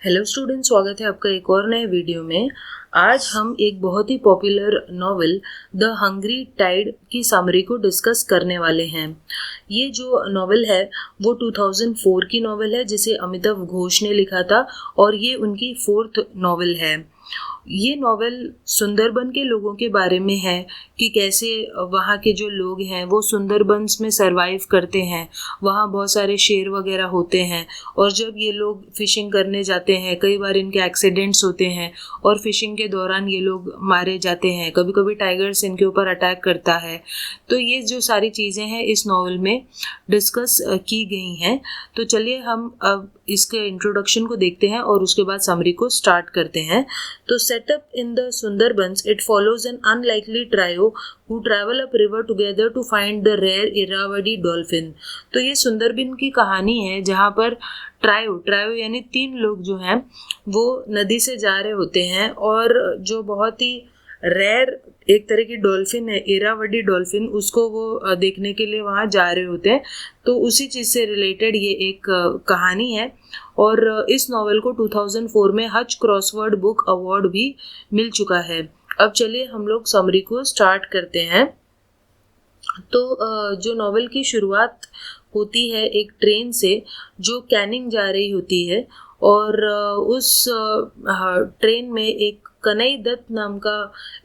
Hello student, स्वागत है आपका एक और नए वीडियो में। आज हम एक बहुत ही popular novel the hungry tide की समरी को डिस्कस करने वाले हैं। ये जो नॉवेल है वो 2004 की नॉवेल है जिसे अमिताभ घोष ने लिखा था और ये उनकी 4th नॉवेल है। ये नॉवेल सुंदरबन के लोगों के बारे में है कि कैसे वहाँ के जो लोग हैं वो सुंदरबन्स में सरवाइव करते हैं। वहाँ बहुत सारे शेर वगैरह होते हैं और जब ये लोग फिशिंग करने जाते हैं कई बार इनके एक्सीडेंट्स होते हैं और फिशिंग के दौरान ये लोग मारे जाते हैं। कभी कभी टाइगर्स इनके ऊपर अटैक करता है। तो ये जो सारी चीज़ें हैं इस नॉवेल में डिस्कस की गई हैं। तो चलिए हम अब इसके इंट्रोडक्शन को देखते हैं और उसके बाद समरी को स्टार्ट करते हैं। तो setup in the Sundarbans it follows an unlikely trio who travel up river together to find the rare Irrawaddy dolphin. तो ये सुंदरबन की कहानी है जहाँ पर ट्रायो यानी 3 लोग जो हैं वो नदी से जा रहे होते हैं और जो बहुत ही रेयर एक तरह की डॉल्फिन है, इरावदी डॉल्फिन, उसको वो देखने के लिए वहाँ जा रहे होते हैं। तो उसी चीज़ से रिलेटेड ये एक कहानी है और इस नॉवेल को 2004 में हच क्रॉसवर्ड बुक अवार्ड भी मिल चुका है। अब चलिए हम लोग समरी को स्टार्ट करते हैं। तो जो नॉवेल की शुरुआत होती है एक ट्रेन से जो कैनिंग जा रही होती है और उस ट्रेन में एक कनई दत्त नाम का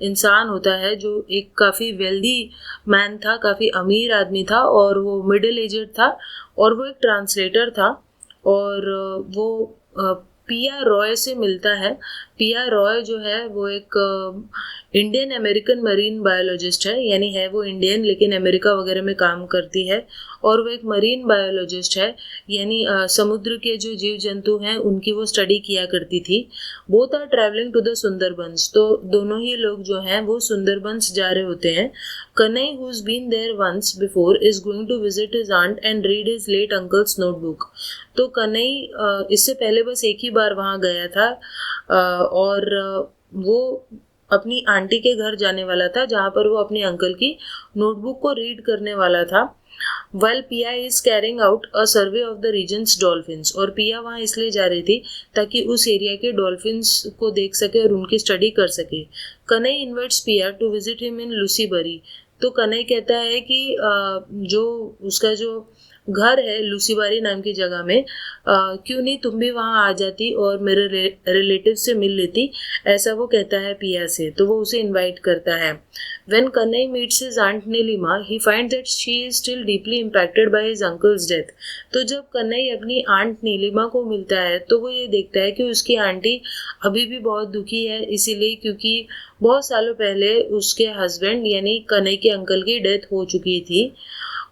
इंसान होता है जो एक काफ़ी वेल्दी मैन था, काफ़ी अमीर आदमी था और वो मिडिल एजड था और वो एक ट्रांसलेटर था और वो पिया रॉय से मिलता है। पिया रॉय जो है वो एक इंडियन अमेरिकन मरीन बायोलॉजिस्ट है, यानी है वो इंडियन लेकिन अमेरिका वगैरह में काम करती है और वो एक मरीन बायोलॉजिस्ट है, यानी समुद्र के जो जीव जंतु हैं उनकी वो स्टडी किया करती थी। Both are travelling to the Sundarbans. तो दोनों ही लोग जो हैं वो सुंदरबंस जा रहे होते हैं। Kanai who has been there once before is going to visit his aunt and read his late uncle's notebook. तो कनई इससे पहले बस एक ही बार वहाँ गया था और वो अपनी आंटी के घर जाने वाला था जहाँ पर वो अपने अंकल की नोटबुक को रीड करने वाला था। While Piya is carrying out a survey of the regions dolphins. और पिया वहाँ इसलिए जा रही थी ताकि उस एरिया के डॉल्फिन्स को देख सके और उनकी स्टडी कर सके। कनई इन्वाइट्स पिया टू विजिट हिम इन लूसीबरी। तो कनई कहता है कि जो उसका जो घर है लूसीबारी नाम की जगह में, क्यों नहीं तुम भी वहाँ आ जाती और मेरे रिलेटिव से मिल लेती, ऐसा वो कहता है पिया से। तो वो उसे इनवाइट करता है। When Kanai meets his aunt Nilima, he finds that she is still deeply impacted by his uncle's death. तो जब कन्हई अपनी आंट नीलिमा को मिलता है तो वो ये देखता है कि उसकी आंटी अभी भी बहुत दुखी है, इसीलिए क्योंकि बहुत सालों पहले उसके हस्बैंड यानी कन्हई के अंकल की डेथ हो चुकी थी।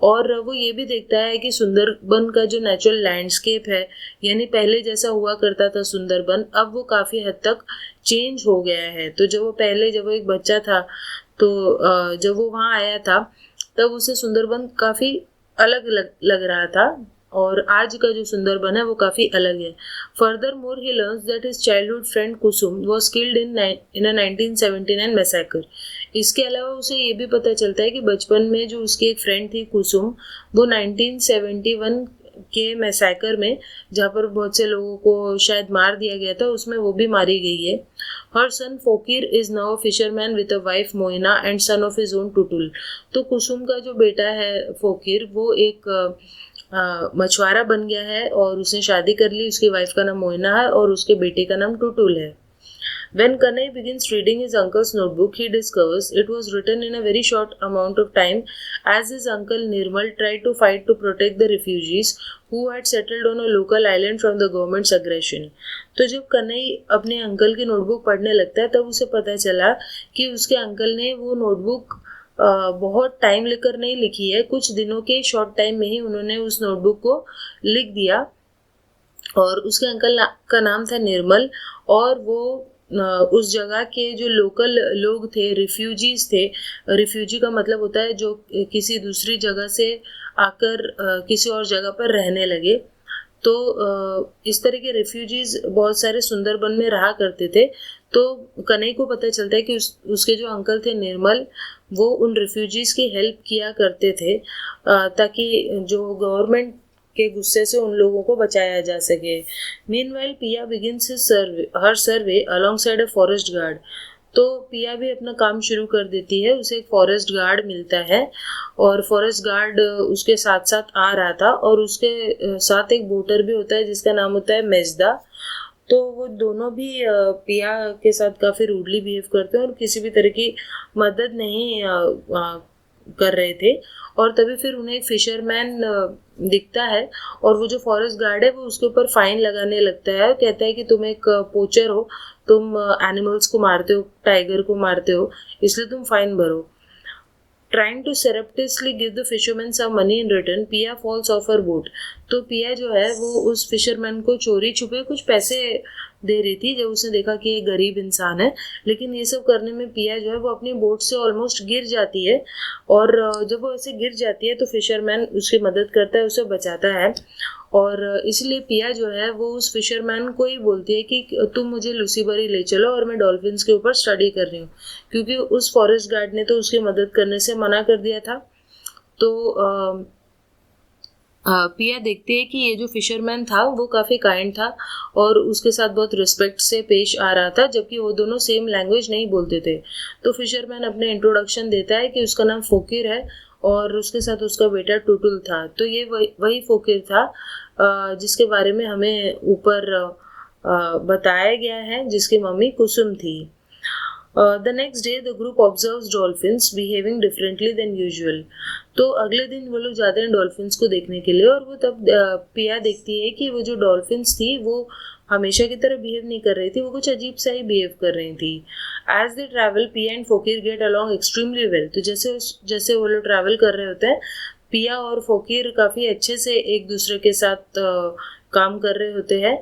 और वो ये भी देखता है कि सुंदरबन का जो नेचुरल लैंडस्केप है, यानी पहले जैसा हुआ करता था सुंदरबन, अब वो काफ़ी हद तक चेंज हो गया है। तो जब वो एक बच्चा था तो जब वो वहाँ आया था तब उसे सुंदरबन काफ़ी अलग लग रहा था और आज का जो सुंदरबन है वो काफ़ी अलग है। Further more he learns that his childhood friend Kusum was killed in a 1979 massacre. इसके अलावा उसे ये भी पता चलता है कि बचपन में जो उसकी एक फ्रेंड थी कुसुम, वो 1971 के मैसेकर में, जहाँ पर बहुत से लोगों को शायद मार दिया गया था, उसमें वो भी मारी गई है। Her son Fokir is now fisherman with a wife Moyna and son of his own Tutul. तो कुसुम का जो बेटा है फोकिर वो एक मछुआरा बन गया है और उसने शादी कर ली। उसकी वाइफ का नाम मोइना है और उसके बेटे का नाम टुटुल है। When Kanai begins reading his uncle's notebook, he discovers it was written in a very short amount of time as his uncle Nirmal tried to fight to protect the refugees who had settled on a local island from the government's aggression. तो जब कन्हई अपने uncle की notebook पढ़ने लगता है तब उसे पता चला कि उसके अंकल ने वो नोटबुक बहुत टाइम लेकर नहीं लिखी है, कुछ दिनों के शॉर्ट टाइम में ही उन्होंने उस नोटबुक को लिख दिया। और उसके अंकल का नाम था निर्मल और वो उस जगह के जो लोकल लोग थे, रिफ्यूजीज थे। रिफ्यूजी का मतलब होता है जो किसी दूसरी जगह से आकर किसी और जगह पर रहने लगे। तो इस तरह के रिफ्यूजीज बहुत सारे सुंदरबन में रहा करते थे। तो कन्हई को पता चलता है कि उसके जो अंकल थे निर्मल, वो उन रिफ्यूजीज की हेल्प किया करते थे ताकि जो गवर्नमेंट के गुस्से से उन लोगों को बचाया जा सके। मीनवाइल पिया begins her survey alongside a forest guard. तो पिया भी अपना काम शुरू कर देती है, उसे एक फॉरेस्ट गार्ड मिलता है और फॉरेस्ट गार्ड उसके साथ साथ आ रहा था और उसके साथ एक बोटर भी होता है जिसका नाम होता है मेजदा। तो वो दोनों भी पिया के साथ काफ़ी रूडली बिहेव करते हैं और किसी भी तरह की मदद नहीं कर रहे थे। और तभी फिर उन्हें एक फिशरमैन दिखता है और वो जो फॉरेस्ट गार्ड है वो उसके ऊपर फाइन लगाने लगता है, कहता है कि तुम एक पोचर हो, तुम एनिमल्स को मारते हो, टाइगर को मारते हो, इसलिए तुम फाइन भरो। Trying to surreptitiously give the fisherman some money in return, Pia falls off her boat. तो पिया जो है वो उस फिशरमैन को चोरी छुपे कुछ पैसे दे रही थी जब उसने देखा कि ये गरीब इंसान है। लेकिन ये सब करने में पिया जो है वो अपनी बोट से ऑलमोस्ट गिर जाती है और जब वो ऐसे गिर जाती है तो फिशरमैन उसकी मदद करता है, उसे बचाता है। और इसलिए पिया जो है वो उस फिशरमैन को ही बोलती है कि तुम मुझे लूसीबरी ले चलो और मैं डॉल्फिन्स के ऊपर स्टडी कर रही हूँ, क्योंकि उस फॉरेस्ट गार्ड ने तो उसकी मदद करने से मना कर दिया था। तो पिया देखती है कि ये जो फिशरमैन था वो काफ़ी काइंड था और उसके साथ बहुत रिस्पेक्ट से पेश आ रहा था, जबकि वो दोनों सेम लैंग्वेज नहीं बोलते थे। तो फिशरमैन अपने इंट्रोडक्शन देता है कि उसका नाम फोकिर है और उसके साथ उसका बेटा टुटुल था। तो ये वही फोकिर था जिसके बारे में हमें ऊपर बताया गया है, जिसकी मम्मी कुसुम थी। The next day the group observes dolphins behaving differently than usual. तो अगले दिन वो लोग जाते हैं डॉल्फिन्स को देखने के लिए और वो तब पिया देखती है कि वो जो डॉल्फिन्स थी वो हमेशा की तरह बिहेव नहीं कर रही थी, वो कुछ अजीब सा ही बिहेव कर रही थी। As they travel, Piya and Fokir get along extremely well. तो जैसे वो लोग ट्रैवल कर रहे होते हैं, पिया और फोकिर काफ़ी अच्छे से एक दूसरे के साथ काम कर रहे होते हैं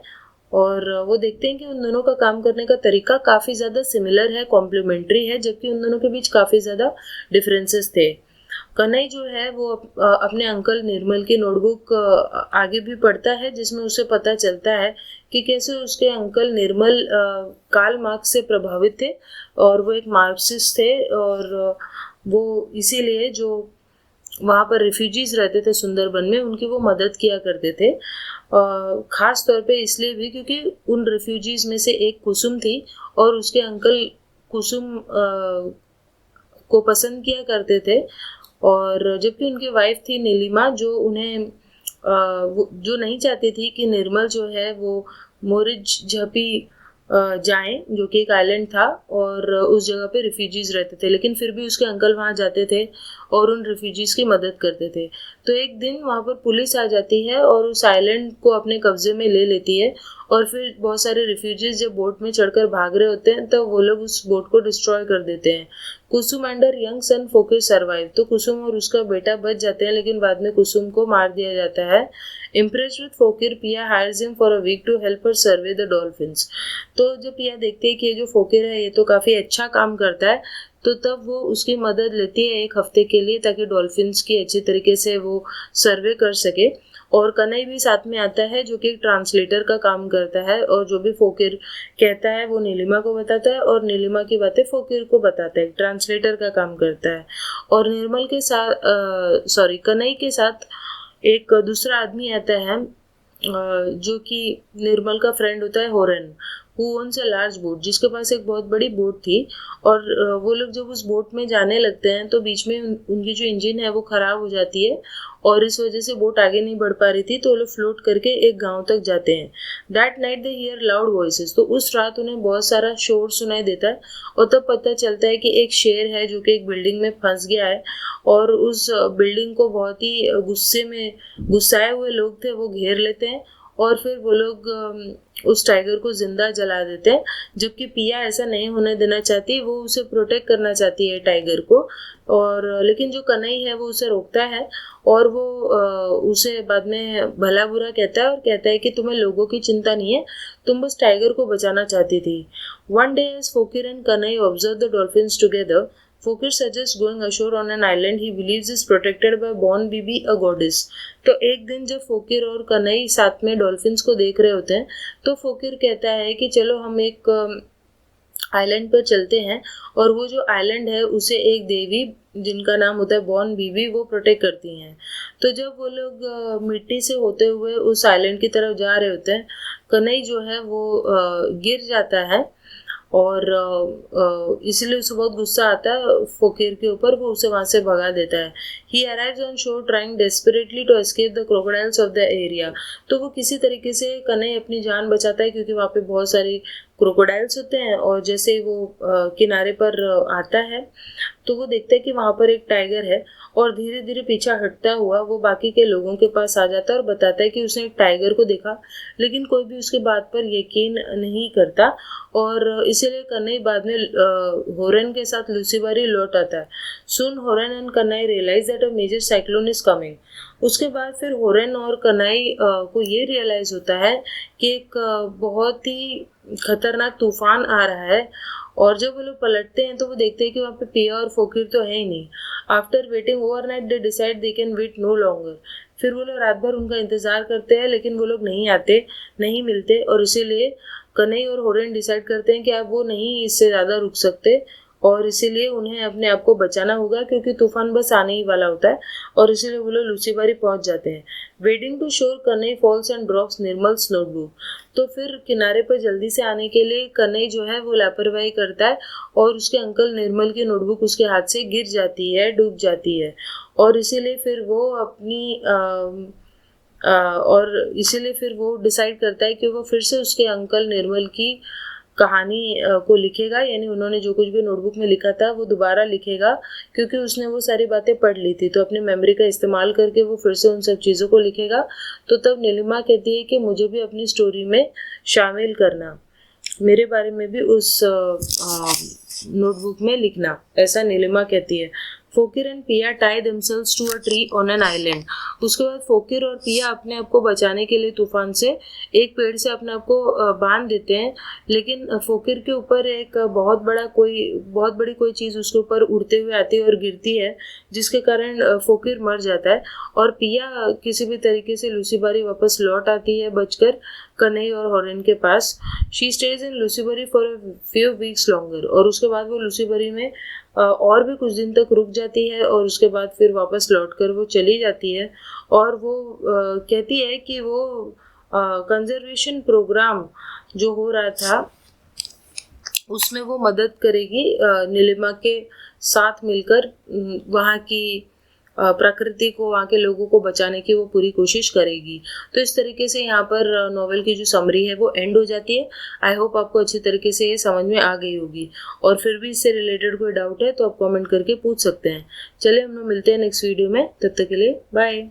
और वो देखते हैं कि उन दोनों का काम करने का तरीका काफ़ी ज़्यादा सिमिलर है, कॉम्प्लीमेंट्री है, जबकि उन दोनों के बीच काफ़ी ज़्यादा डिफरेंसेस थे। कन्हई जो है वो अपने अंकल निर्मल की नोटबुक आगे भी पढ़ता है, जिसमें उसे पता चलता है कि कैसे उसके अंकल निर्मल कार्ल मार्क्स से प्रभावित थे और वो एक मार्क्सिस्ट थे और वो इसीलिए जो वहाँ पर रिफ्यूजीज़ रहते थे सुंदरबन में उनकी वो मदद किया करते थे। ख़ास तौर पे इसलिए भी क्योंकि उन रिफ्यूजीज़ में से एक कुसुम थी और उसके अंकल कुसुम को पसंद किया करते थे, और जबकि उनकी वाइफ थी नीलिमा जो उन्हें जो नहीं चाहती थी कि निर्मल जो है वो मोरिज झपी जाएं, जो कि एक आइलैंड था और उस जगह पे रिफ्यूजीज़ रहते थे, लेकिन फिर भी उसके अंकल वहाँ जाते थे और उन रिफ्यूजीज़ की मदद करते थे। तो एक दिन वहाँ पर पुलिस आ जाती है और उस आइलैंड को अपने कब्जे में ले लेती है और फिर बहुत सारे रिफ्यूजीज़ जब बोट में चढ़कर भाग रहे होते हैं तो वो लोग उस बोट को डिस्ट्रॉय कर देते हैं। Kusum and her young son Fokir survive. तो कुसुम और उसका बेटा बच जाते हैं, लेकिन बाद में कुसुम को मार दिया जाता है। Impressed with Fokir, Piya hires him for a week to help her survey the dolphins. तो जब पिया देखते हैं कि ये जो फोकिर है ये तो काफ़ी अच्छा काम करता है, तो तब वो उसकी मदद लेती है एक हफ्ते के लिए ताकि डॉल्फिन्स की अच्छी तरीके से वो सर्वे कर सके। और कन्हई भी साथ में आता है जो कि एक ट्रांसलेटर का काम करता है और जो भी फोकिर कहता है वो नीलिमा को बताता है और नीलिमा की बातें फोकिर को बताता है, ट्रांसलेटर का काम करता है। और निर्मल के साथ कन्हई के साथ एक दूसरा आदमी आता है जो कि निर्मल का फ्रेंड होता है, Horen, who owns a large boat, जिसके पास एक बहुत बड़ी बोट थी। और वो लोग जब उस बोट में जाने लगते हैं तो बीच में उनकी जो इंजन है वो ख़राब हो जाती है और इस वजह से बोट आगे नहीं बढ़ पा रही थी, तो वो लोग फ्लोट करके एक गांव तक जाते हैं। That night they hear loud voices. तो उस रात उन्हें बहुत सारा शोर सुनाई देता है और तब पता चलता है कि एक शेर है जो कि एक बिल्डिंग में फंस गया है और उस बिल्डिंग को बहुत ही गुस्साए हुए लोग थे वो घेर लेते हैं और फिर वो लोग उस टाइगर को जिंदा जला देते हैं, जबकि पिया ऐसा नहीं होने देना चाहती, वो उसे प्रोटेक्ट करना चाहती है टाइगर को। और लेकिन जो कन्हई है वो उसे रोकता है और वो उसे बाद में भला बुरा कहता है और कहता है कि तुम्हें लोगों की चिंता नहीं है, तुम बस टाइगर को बचाना चाहती थी। One day as Fokir and Kanai observe the dolphins together, Fokir suggest going ashore on an island he believes is protected by Bon Bibi a goddess. तो एक दिन जब फोकिर और कन्हई साथ में डॉल्फिन्स को देख रहे होते हैं तो फोकिर कहता है कि चलो हम एक आइलैंड पर चलते हैं और वो जो आइलैंड है उसे एक देवी जिनका नाम होता है बॉर्न बीवी, वो प्रोटेक्ट करती हैं। तो जब वो लोग मिट्टी से होते हुए उस आइलैंड की तरफ जा रहे होते हैं, कन्हई जो है वो गिर जाता है और इसलिए उसे बहुत गुस्सा आता है फोकिर के ऊपर, वो उसे वहां से भगा देता है। He arrives on shore trying desperately to escape the crocodiles of the area. तो वो किसी तरीके से कन्हई अपनी जान बचाता है, क्योंकि वहाँ पे बहुत सारे क्रोकोडाइल्स होते हैं। और जैसे वो किनारे पर आता है तो वो देखता है कि वहाँ पर एक टाइगर है, और धीरे धीरे पीछा हटता हुआ वो बाकी के लोगों के पास आ जाता है और बताता है कि उसने एक टाइगर को देखा, लेकिन कोई भी उसके बात पर यकीन नहीं करता। और इसीलिए कन्हई बाद में होरन के साथ लूसीबारी लौट आता है। Soon Horen and Kanai realize that a major cyclone is coming. उसके बाद फिर होरन और कन्हई को ये रियलाइज होता है कि एक बहुत ही खतरनाक तूफान आ रहा है। और जब वो लोग पलटते हैं तो वो देखते हैं कि वहाँ पे पिया और फोकिर तो है ही नहीं। After waiting overnight they decide they can wait no longer. फिर वो लोग रात भर उनका इंतजार करते हैं, लेकिन वो लोग नहीं आते, नहीं मिलते, और इसीलिए कन्हई और होरेन डिसाइड करते हैं कि अब वो नहीं इससे ज़्यादा रुक सकते, और इसीलिए उन्हें अपने आप को बचाना होगा, क्योंकि तूफान बस आने ही वाला होता है। और इसीलिए वो लोग लूसीबारी पहुंच जाते हैं। Waiting to shore Kanhai falls and drops Nirmal's notebook. तो फिर किनारे पर जल्दी से आने के लिए कन्हई जो है वो लापरवाही करता है, और उसके अंकल निर्मल की नोटबुक उसके हाथ से गिर जाती है, डूब जाती है। और इसीलिए फिर वो डिसाइड करता है कि वो फिर से उसके अंकल निर्मल की कहानी को लिखेगा, यानी उन्होंने जो कुछ भी नोटबुक में लिखा था वो दोबारा लिखेगा, क्योंकि उसने वो सारी बातें पढ़ ली थी। तो अपनी मेमोरी का इस्तेमाल करके वो फिर से उन सब चीज़ों को लिखेगा। तो तब नीलिमा कहती है कि मुझे भी अपनी स्टोरी में शामिल करना, मेरे बारे में भी उस नोटबुक में लिखना, ऐसा नीलिमा कहती है। Fokir and Piya tie themselves to a tree on an island. उसके बाद फोकिर और पिया अपने आप को बचाने के लिए तूफान से एक पेड़ से अपने आप को बांध देते हैं, लेकिन फोकिर के ऊपर एक बहुत बड़ी कोई चीज़ उसके ऊपर उड़ते हुए आती है और गिरती है, जिसके कारण फोकिर मर जाता है। और पिया किसी भी तरीके से लूसीबारी वापस लौट आती है बचकर कन्हई और होरेन के पास। She stays in Lusibari for a few weeks longer. और उसके बाद वो लूसीबारी में और भी कुछ दिन तक रुक जाती है, और उसके बाद फिर वापस लौटकर वो चली जाती है। और वो कहती है कि वो कंजर्वेशन प्रोग्राम जो हो रहा था उसमें वो मदद करेगी, नीलिमा के साथ मिलकर वहाँ की प्रकृति को, वहाँ के लोगों को बचाने की वो पूरी कोशिश करेगी। तो इस तरीके से यहाँ पर नॉवेल की जो समरी है वो एंड हो जाती है। आई होप आपको अच्छी तरीके से ये समझ में आ गई होगी, और फिर भी इससे रिलेटेड कोई डाउट है तो आप कमेंट करके पूछ सकते हैं। चलिए हम लोग मिलते हैं नेक्स्ट वीडियो में, तब तक के लिए बाय।